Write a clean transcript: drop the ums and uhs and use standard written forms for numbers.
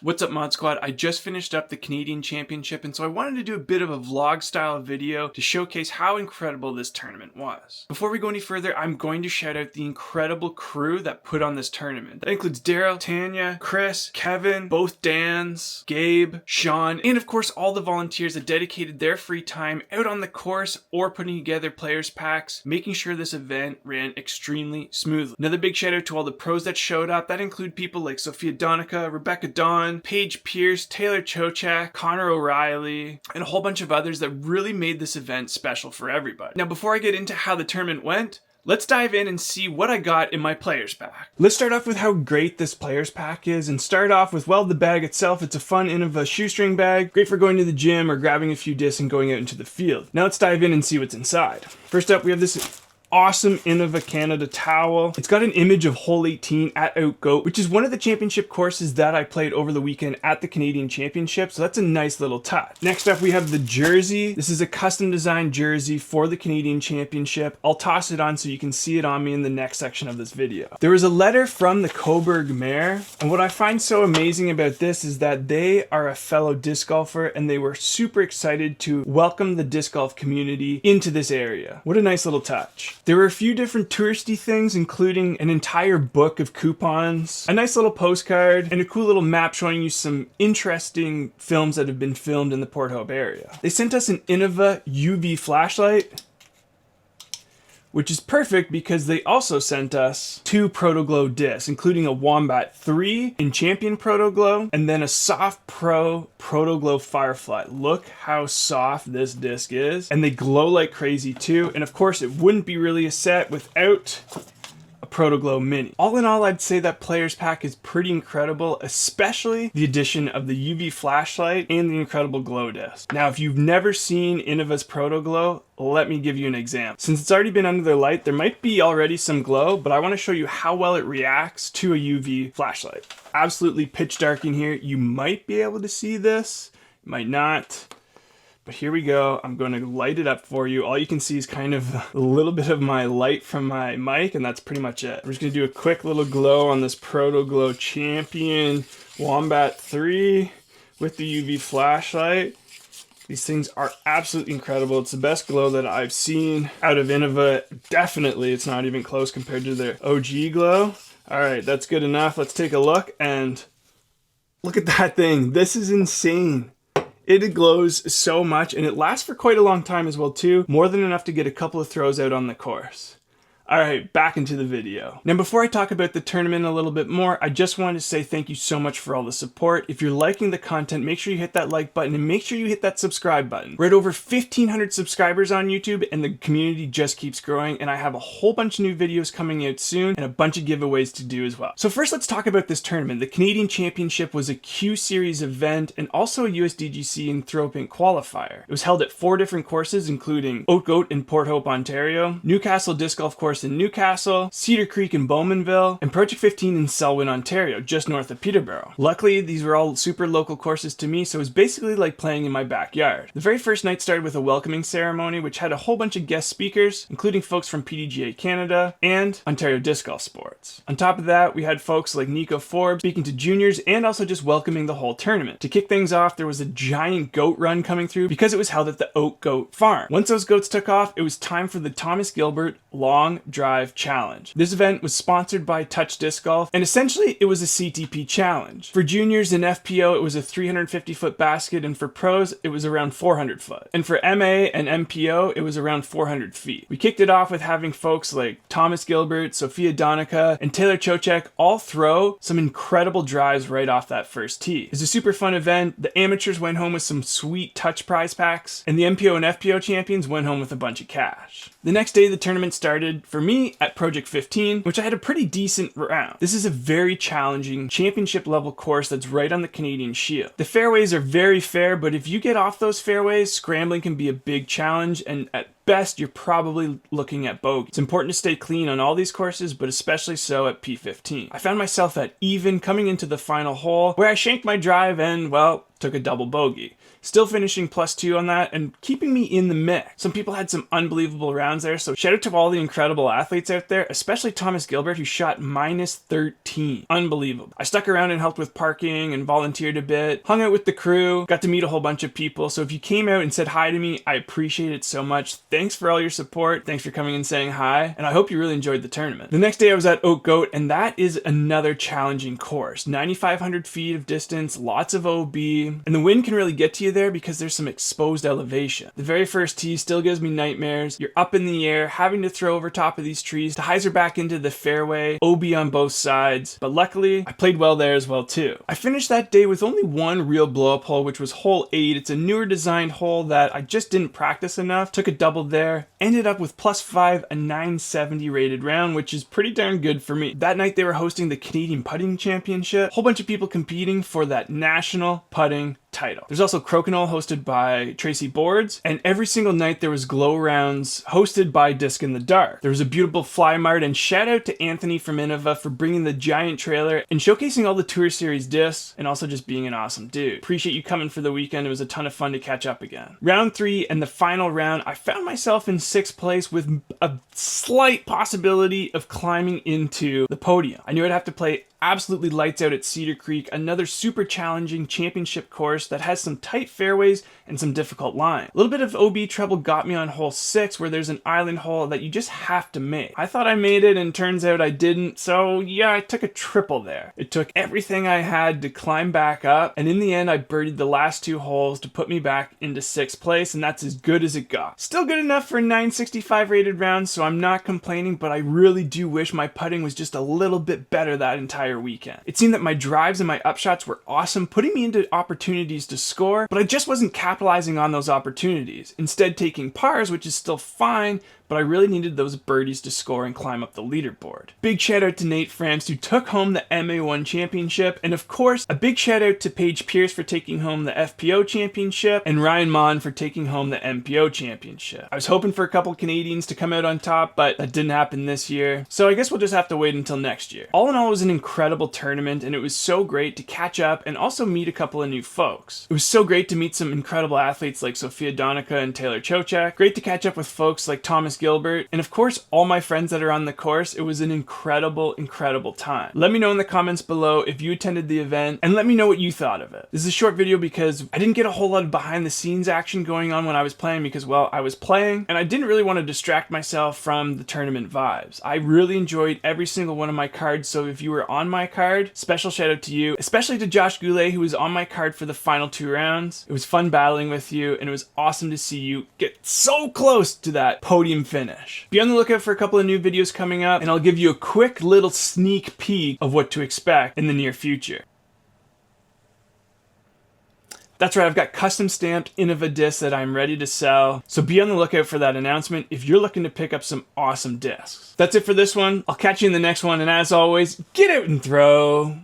What's up, Mod Squad? I just finished up the Canadian Championship, and so I wanted to do a bit of a vlog style video to showcase how incredible this tournament was. Before we go any further, I'm going to shout out the incredible crew that put on this tournament. That includes Daryl, Tanya, Chris, Kevin, both Dans, Gabe, Sean, and of course all the volunteers that dedicated their free time out on the course or putting together players packs, making sure this event ran extremely smoothly. Another big shout out to all the pros that showed up. That include people like Sophia Donica, Rebecca Dawn, Paige Pierce, Taylor Chochak, Connor O'Reilly, and a whole bunch of others that really made this event special for everybody. Now, before I get into how the tournament went, let's dive in and see what I got in my players pack. Let's start off with how great this players pack is, and start off with, well, the bag itself. It's a fun Innova shoestring bag, great for going to the gym or grabbing a few discs and going out into the field. Now let's dive in and see what's inside. First up, we have this awesome Innova Canada towel. It's got an image of hole 18 at Outgoat, which is one of the championship courses that I played over the weekend at the Canadian Championship, so that's a nice little touch. Next up, we have the jersey. This is a custom designed jersey for the Canadian Championship. I'll toss it on so you can see it on me in the next section of this video. There was a letter from the Coburg Mayor, and what I find so amazing about this is that they are a fellow disc golfer and they were super excited to welcome the disc golf community into this area. What a nice little touch. There were a few different touristy things, including an entire book of coupons, a nice little postcard, and a cool little map showing you some interesting films that have been filmed in the Port Hope area. They sent us an Innova UV flashlight, which is perfect because they also sent us 2 Protoglow discs, including a Wombat 3 in Champion Protoglow, and then a Soft Pro Protoglow Firefly. Look how soft this disc is, and they glow like crazy too, and of course it wouldn't be really a set without a Protoglow Mini. All in all, I'd say that players pack is pretty incredible, especially the addition of the UV flashlight and the incredible glow disc. Now, if you've never seen Innova's Protoglow, let me give you an example. Since it's already been under their light, there might be already some glow, but I want to show you how well it reacts to a UV flashlight. Absolutely pitch dark in here. You might be able to see this, might not. But here we go. I'm going to light it up for you. All you can see is kind of a little bit of my light from my mic, and that's pretty much it. We're just going to do a quick little glow on this Protoglow Champion Wombat 3 with the UV flashlight. These things are absolutely incredible. It's the best glow that I've seen out of Innova. Definitely, it's not even close compared to their OG glow. All right, that's good enough. Let's take a look, and look at that thing. This is insane. It glows so much, and it lasts for quite a long time as well too. More than enough to get a couple of throws out on the course. All right, back into the video. Now, before I talk about the tournament a little bit more, I just wanted to say thank you so much for all the support. If you're liking the content, make sure you hit that like button and make sure you hit that subscribe button. We're at over 1,500 subscribers on YouTube, and the community just keeps growing, and I have a whole bunch of new videos coming out soon and a bunch of giveaways to do as well. So first, let's talk about this tournament. The Canadian Championship was a Q Series event and also a USDGC and Throw Pink qualifier. It was held at 4 different courses, including Outgoat in Port Hope, Ontario, Newcastle Disc Golf Course in Newcastle, Cedar Creek in Bowmanville, and Project 15 in Selwyn, Ontario, just north of Peterborough. Luckily, these were all super local courses to me, so it was basically like playing in my backyard. The very first night started with a welcoming ceremony, which had a whole bunch of guest speakers, including folks from PDGA Canada and Ontario Disc Golf Sports. On top of that, we had folks like Nico Forbes speaking to juniors and also just welcoming the whole tournament. To kick things off, there was a giant goat run coming through because it was held at the Outgoat Farm. Once those goats took off, it was time for the Thomas Gilbert Long Drive Challenge. This event was sponsored by Touch Disc Golf, and essentially it was a CTP challenge. For juniors in FPO, it was a 350-foot basket, and for pros, it was around 400 foot. And for MA and MPO, it was around 400 feet. We kicked it off with having folks like Thomas Gilbert, Sophia Donica, and Taylor Chochak all throw some incredible drives right off that first tee. It was a super fun event. The amateurs went home with some sweet touch prize packs, and the MPO and FPO champions went home with a bunch of cash. The next day, the tournament started for me at Project 15, which I had a pretty decent round. This is a very challenging championship level course that's right on the Canadian Shield. The fairways are very fair, but if you get off those fairways, scrambling can be a big challenge, and at best, you're probably looking at bogey. It's important to stay clean on all these courses, but especially so at P15. I found myself at even coming into the final hole, where I shanked my drive and, well, took a double bogey. Still finishing +2 on that and keeping me in the mix. Some people had some unbelievable rounds there, so shout out to all the incredible athletes out there, especially Thomas Gilbert, who shot -13. Unbelievable. I stuck around and helped with parking and volunteered a bit, hung out with the crew, got to meet a whole bunch of people. So if you came out and said hi to me, I appreciate it so much. Thanks for all your support. Thanks for coming and saying hi. And I hope you really enjoyed the tournament. The next day I was at Oak Goat, and that is another challenging course. 9,500 feet of distance, lots of OB, and the wind can really get to you there because there's some exposed elevation. The very first tee still gives me nightmares. You're up in the air, having to throw over top of these trees to hyzer back into the fairway, OB on both sides. But luckily, I played well there as well too. I finished that day with only one real blow-up hole, which was hole 8. It's a newer designed hole that I just didn't practice enough. Took a double there, ended up with +5, a 970 rated round, which is pretty darn good for me. That night they were hosting the Canadian Putting Championship. Whole bunch of people competing for that national putting title. There's also Crokinole hosted by Tracy Boards, and every single night there was glow rounds hosted by Disc in the Dark. There was a beautiful fly mart, and shout out to Anthony from Innova for bringing the giant trailer and showcasing all the Tour Series discs, and also just being an awesome dude. Appreciate you coming for the weekend. It was a ton of fun to catch up again. Round 3 and the final round, I found myself in 6th place with a slight possibility of climbing into the podium. I knew I'd have to play absolutely lights out at Cedar Creek, another super challenging championship course that has some tight fairways and some difficult lines. A little bit of OB trouble got me on hole 6, where there's an island hole that you just have to make. I thought I made it, and turns out I didn't, so yeah, I took a triple there. It took everything I had to climb back up, and in the end I birdied the last 2 holes to put me back into 6th place, and that's as good as it got. Still good enough for a 965 rated round, so I'm not complaining, but I really do wish my putting was just a little bit better that entire weekend. It seemed that my drives and my upshots were awesome, putting me into opportunities to score, but I just wasn't capitalizing on those opportunities. Instead, taking pars, which is still fine, but I really needed those birdies to score and climb up the leaderboard. Big shout out to Nate France, who took home the MA1 championship, and of course, a big shout out to Paige Pierce for taking home the FPO championship, and Ryan Mon for taking home the MPO championship. I was hoping for a couple Canadians to come out on top, but that didn't happen this year, so I guess we'll just have to wait until next year. All in all, it was an incredible tournament, and it was so great to catch up and also meet a couple of new folks. It was so great to meet some incredible athletes like Sophia Donica and Taylor Chochak. Great to catch up with folks like Thomas Gilbert, and of course all my friends that are on the course. It was an incredible time. Let me know in the comments below if you attended the event, and let me know what you thought of it. This is a short video because I didn't get a whole lot of behind the scenes action going on when I was playing, because well, I was playing and I didn't really want to distract myself from the tournament vibes. I really enjoyed every single one of my cards, so if you were on my card, special shout out to you, especially to Josh Goulet, who was on my card for the final 2 rounds. It was fun battling with you, and it was awesome to see you get so close to that podium finish. Be on the lookout for a couple of new videos coming up, and I'll give you a quick little sneak peek of what to expect in the near future. That's right, I've got custom stamped Innova discs that I'm ready to sell, so be on the lookout for that announcement if you're looking to pick up some awesome discs. That's it for this one. I'll catch you in the next one, and as always, get out and throw.